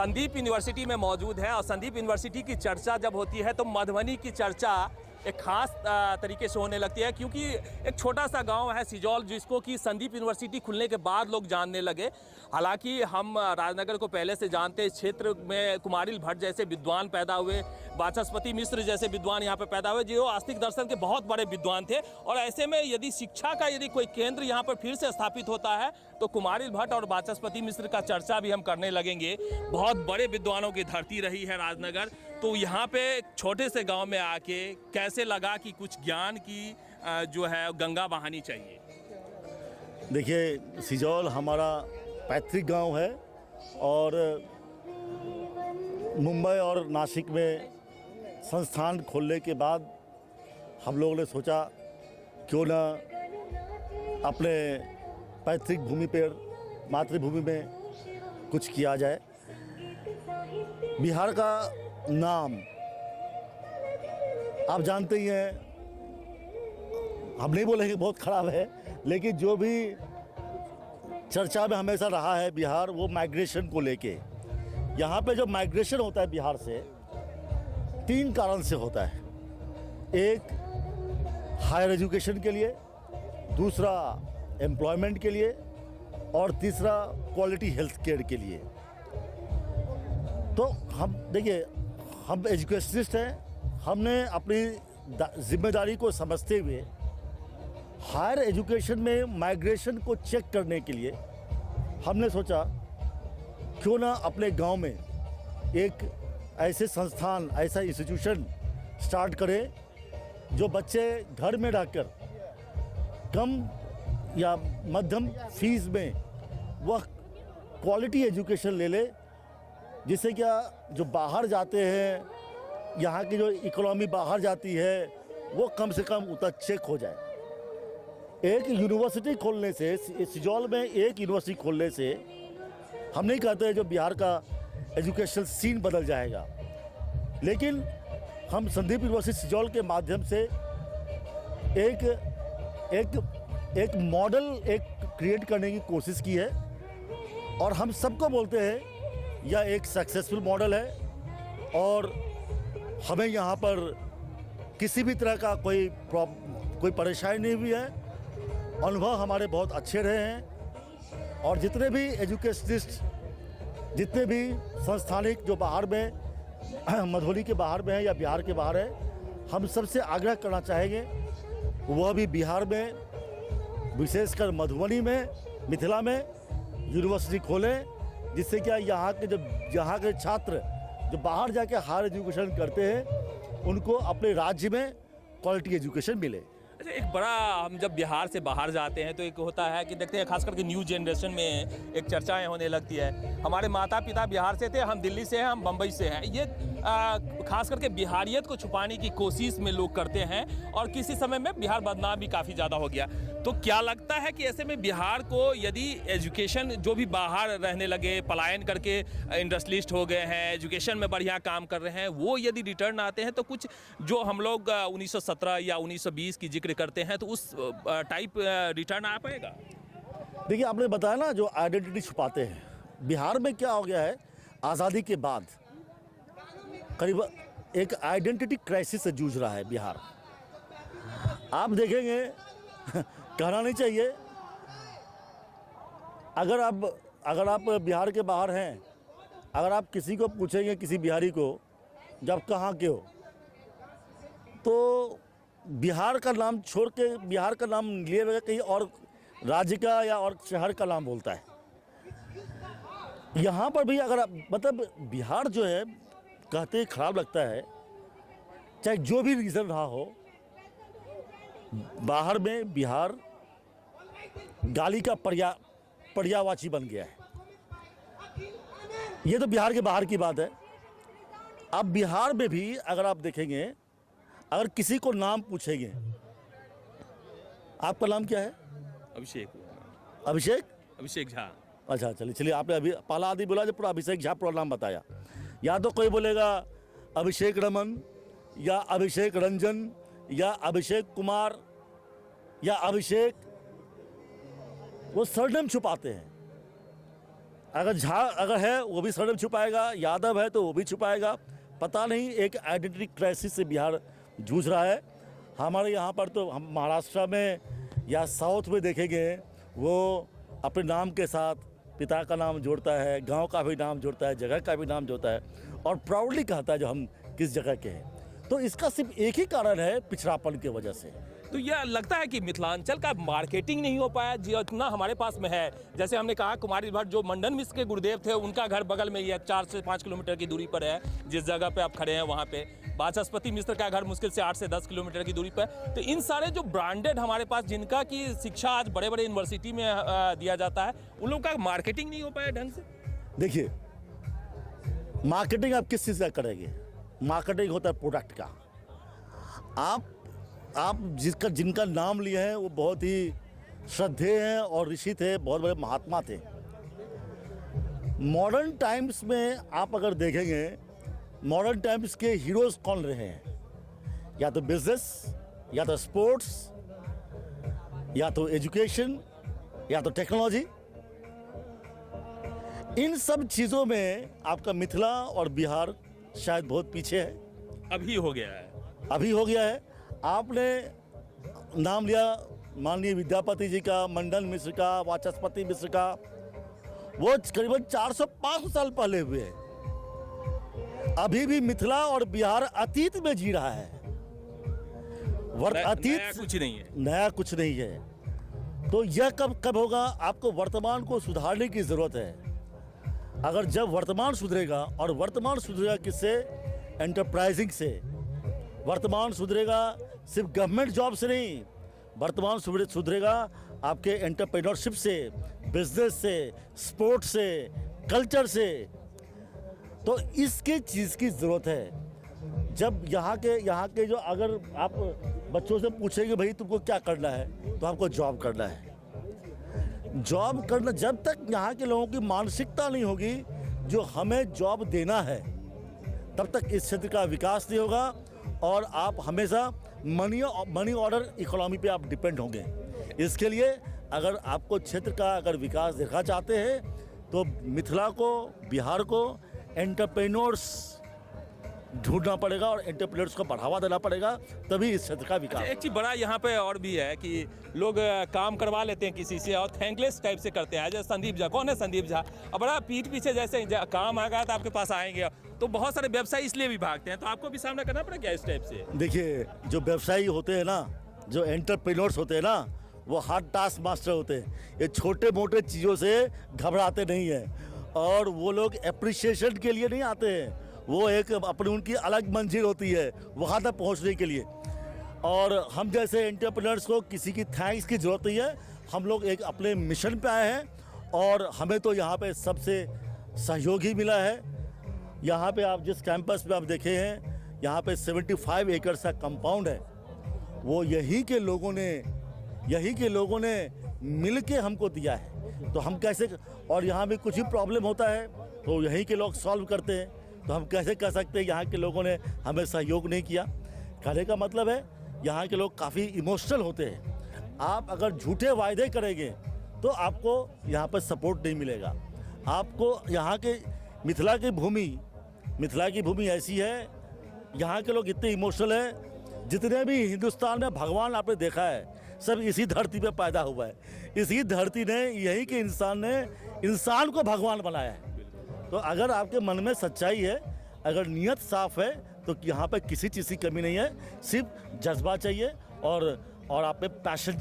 Sandeep university में मौजूद है और संदीप यूनिवर्सिटी की चर्चा जब होती है तो मधुबनी की चर्चा एक खास तरीके से होने लगती है, क्योंकि एक छोटा सा गांव है सिजौल जिसको कि संदीप यूनिवर्सिटी खुलने के बाद लोग जानने लगे। हालांकि हम राजनगर को पहले से जानते, इस क्षेत्र में कुमारिल भट्ट जैसे विद्वान पैदा हुए, वाचस्पति मिश्र जैसे विद्वान यहाँ पे पैदा हुए जो आस्तिक दर्शन के बहुत बड़े विद्वान थे। और ऐसे में यदि शिक्षा का कोई केंद्र यहाँ पर फिर से स्थापित होता है तो कुमारिल भट्ट और वाचस्पति मिश्र का चर्चा भी हम करने लगेंगे। बहुत बड़े विद्वानों की धरती रही है राजनगर, तो यहाँ पे छोटे से गांव में आके कैसे लगा कि कुछ ज्ञान की जो है गंगा बहानी चाहिए। देखिए, सिजौल हमारा पैतृक गांव है और मुंबई और नासिक में संस्थान खोलने के बाद हम लोगों ने सोचा क्यों ना अपने पैतृक भूमि पर, मातृभूमि में कुछ किया जाए। बिहार का नाम आप जानते ही हैं, हम नहीं बोलेंगे बहुत ख़राब है, लेकिन जो भी चर्चा में हमेशा रहा है बिहार, वो माइग्रेशन को लेके। यहाँ पे जो माइग्रेशन होता है बिहार से 3 कारण से होता है। एक हायर एजुकेशन के लिए, दूसरा एम्प्लॉयमेंट के लिए और तीसरा क्वालिटी हेल्थ केयर के लिए। तो हम देखिए, हम एजुकेशनिस्ट हैं, हमने अपनी जिम्मेदारी को समझते हुए हायर एजुकेशन में माइग्रेशन को चेक करने के लिए हमने सोचा क्यों ना अपने गांव में एक ऐसे संस्थान, ऐसा इंस्टीट्यूशन स्टार्ट करें जो बच्चे घर में रहकर कम या मध्यम फीस में वह क्वालिटी एजुकेशन ले ले, जिससे क्या जो बाहर जाते हैं, यहाँ की जो इकोनॉमी बाहर जाती है, वो कम से कम उतना चेक हो जाए। एक यूनिवर्सिटी खोलने से, सिजौल में एक यूनिवर्सिटी खोलने से हम नहीं कहते जो बिहार का एजुकेशन सीन बदल जाएगा, लेकिन हम संदीप यूनिवर्सिटी सिजौल के माध्यम से एक मॉडल क्रिएट करने की कोशिश की है और हम सबको बोलते हैं यह एक सक्सेसफुल मॉडल है और हमें यहाँ पर किसी भी तरह का कोई परेशानी नहीं हुई है। अनुभव हमारे बहुत अच्छे रहे हैं और जितने भी एजुकेशनिस्ट, जितने भी संस्थानिक जो बाहर में, मधुबनी के बाहर में है या बिहार के बाहर है, हम सबसे आग्रह करना चाहेंगे वह भी बिहार में, विशेषकर मधुबनी में, मिथिला में यूनिवर्सिटी खोलें, जिससे क्या यहाँ के छात्र जो बाहर जाके हायर एजुकेशन करते हैं उनको अपने राज्य में क्वालिटी एजुकेशन मिले। अच्छा, एक बड़ा, हम जब बिहार से बाहर जाते हैं तो एक होता है कि देखते हैं खास करके न्यू जनरेशन में एक चर्चाएं होने लगती है, हमारे माता पिता बिहार से थे, हम दिल्ली से हैं, हम बम्बई से हैं। ये खास करके बिहारियत को छुपाने की कोशिश में लोग करते हैं और किसी समय में बिहार बदनाम भी काफ़ी ज़्यादा हो गया। तो क्या लगता है कि ऐसे में बिहार को यदि एजुकेशन, जो भी बाहर रहने लगे, पलायन करके इंडस्ट्रियलिस्ट हो गए हैं, एजुकेशन में बढ़िया काम कर रहे हैं, वो यदि रिटर्न आते हैं तो कुछ जो हम लोग 1917 या 1920 की जिक्र करते हैं तो उस टाइप रिटर्न आ पाएगा? देखिए, आपने बताया ना जो आइडेंटिटी छुपाते हैं, बिहार में क्या हो गया है, आज़ादी के बाद करीब एक आइडेंटिटी क्राइसिस से जूझ रहा है बिहार। आप देखेंगे, कहना नहीं चाहिए, अगर आप बिहार के बाहर हैं, अगर आप किसी को पूछेंगे, किसी बिहारी को, जब कहाँ के हो, तो बिहार का नाम छोड़ के बिहार का नाम लिए बगैर कहीं और राज्य का या और शहर का नाम बोलता है। यहाँ पर भी अगर आप, मतलब बिहार जो है, कहते ही खराब लगता है, चाहे जो भी रीज़न रहा हो, बाहर में बिहार गाली का पर्यायवाची बन गया है। ये तो बिहार के बाहर की बात है। अब बिहार में भी अगर आप देखेंगे, अगर किसी को नाम पूछेंगे, आपका नाम क्या है? अभिषेक झा। अच्छा, चलिए आपने अभी पहला आदमी बोला जो पूरा अभिषेक झा पूरा नाम बताया। या तो कोई बोलेगा अभिषेक रमन या अभिषेक रंजन या अभिषेक कुमार या अभिषेक, वो सरनेम छुपाते हैं। अगर झा अगर है वो भी सरनेम छुपाएगा, यादव है तो वो भी छुपाएगा। पता नहीं, एक आइडेंटिटी क्राइसिस से बिहार जूझ रहा है। हमारे यहाँ पर तो हम महाराष्ट्र में या साउथ में देखेंगे, वो अपने नाम के साथ पिता का नाम जोड़ता है, गांव का भी नाम जोड़ता है, जगह का भी नाम जोड़ता है और प्राउडली कहता है जो हम किस जगह के हैं। तो इसका सिर्फ एक ही कारण है, पिछड़ापन की वजह से। तो यह लगता है कि मिथिलांचल का मार्केटिंग नहीं हो पाया जितना हमारे पास में है। जैसे हमने कहा, कुमारी भट्ट जो मंडन मिश्र के गुरुदेव थे, उनका घर बगल में ही है, 4 से 5 किलोमीटर की दूरी पर है, जिस जगह पे आप खड़े हैं वहाँ पे। वाचस्पति मिश्र का घर मुश्किल से 8 से 10 किलोमीटर की दूरी पर। तो इन सारे जो ब्रांडेड हमारे पास, जिनका की शिक्षा आज बड़े बड़े यूनिवर्सिटी में दिया जाता है, उन लोगों का मार्केटिंग नहीं हो पाया ढंग से। देखिए, मार्केटिंग आप किस चीज़ का करेंगे? मार्केटिंग होता है प्रोडक्ट का। आप जिनका नाम लिए हैं वो बहुत ही श्रद्धेय हैं और ऋषि थे, बहुत बड़े महात्मा थे। मॉडर्न टाइम्स में आप अगर देखेंगे, मॉडर्न टाइम्स के हीरोज कौन रहे हैं? या तो बिजनेस, या तो स्पोर्ट्स, या तो एजुकेशन, या तो टेक्नोलॉजी। इन सब चीज़ों में आपका मिथिला और बिहार शायद बहुत पीछे है। अभी हो गया है, अभी हो गया है। आपने नाम लिया माननीय विद्यापति जी का, मंडन मिश्र का, वाचस्पति मिश्र का, वो करीबन 400-500 साल पहले हुए हैं। अभी भी मिथिला और बिहार अतीत में जी रहा है। अतीत नया कुछ नहीं है, नया कुछ नहीं है। तो यह कब होगा? आपको वर्तमान को सुधारने की जरूरत है। अगर जब वर्तमान सुधरेगा, और वर्तमान सुधरेगा किससे? एंटरप्राइजिंग से। वर्तमान सुधरेगा सिर्फ गवर्नमेंट जॉब से नहीं, वर्तमान सुधरेगा आपके एंटरप्रेन्योरशिप से, बिजनेस से, स्पोर्ट्स से, कल्चर से। तो इसके चीज़ की ज़रूरत है। जब यहाँ के जो, अगर आप बच्चों से पूछेंगे भाई तुमको क्या करना है, तो आपको जॉब करना है। जॉब करना, जब तक यहाँ के लोगों की मानसिकता नहीं होगी जो हमें जॉब देना है, तब तक इस क्षेत्र का विकास नहीं होगा और आप हमेशा मनी ऑर्डर इकोनॉमी पे आप डिपेंड होंगे। इसके लिए अगर आपको क्षेत्र का अगर विकास देखना चाहते हैं, तो मिथिला को, बिहार को एंटरप्रेन्योर्स ढूंढना पड़ेगा और एंटरप्रेन्योर्स को बढ़ावा देना पड़ेगा, तभी इस क्षेत्र का विकास। एक चीज़ बड़ा यहाँ पे और भी है कि लोग काम करवा लेते हैं किसी से और थैंकलेस टाइप से करते हैं। जैसे संदीप झा, कौन है संदीप झा? अब बड़ा पीठ पीछे जैसे काम आएगा तो आपके पास आएंगे, तो बहुत सारे व्यवसायी इसलिए भी भागते हैं। तो आपको भी सामना करना पड़ा क्या इस टाइप से? देखिए, जो व्यवसायी होते हैं ना, जो एंटरप्रेन्योर्स होते हैं ना, वो हार्ड टास्क मास्टर होते हैं। ये छोटे मोटे चीज़ों से घबराते नहीं हैं और वो लोग एप्रिसिएशन के लिए नहीं आते हैं। वो एक अपनी उनकी अलग मंजिल होती है वहाँ तक पहुँचने के लिए। और हम जैसे एंटरप्रेन्योर्स को किसी की थैंक्स की ज़रूरत नहीं है। हम लोग एक अपने मिशन पे आए हैं और हमें तो यहाँ पे सबसे सहयोग ही मिला है। यहाँ पे आप जिस कैंपस पे आप देखे हैं, यहाँ पे 75 एकड़ का कंपाउंड है, वो यहीं के लोगों ने मिल के हमको दिया है। तो हम कैसे, और यहाँ में कुछ भी प्रॉब्लम होता है तो यहीं के लोग सॉल्व करते हैं। तो हम कैसे कह सकते हैं यहाँ के लोगों ने हमें सहयोग नहीं किया? कहने का मतलब है यहाँ के लोग काफ़ी इमोशनल होते हैं। आप अगर झूठे वायदे करेंगे तो आपको यहाँ पर सपोर्ट नहीं मिलेगा। आपको यहाँ के मिथिला की भूमि ऐसी है, यहाँ के लोग इतने इमोशनल हैं। जितने भी हिंदुस्तान में भगवान आपने देखा है, सब इसी धरती पे पैदा हुआ है। इसी धरती ने, यही के इंसान ने इंसान को भगवान बनाया है। तो अगर आपके मन में सच्चाई है, अगर नीयत साफ है, तो यहाँ पे किसी चीज़ की कमी नहीं है। सिर्फ जज्बा चाहिए और आप में पैशन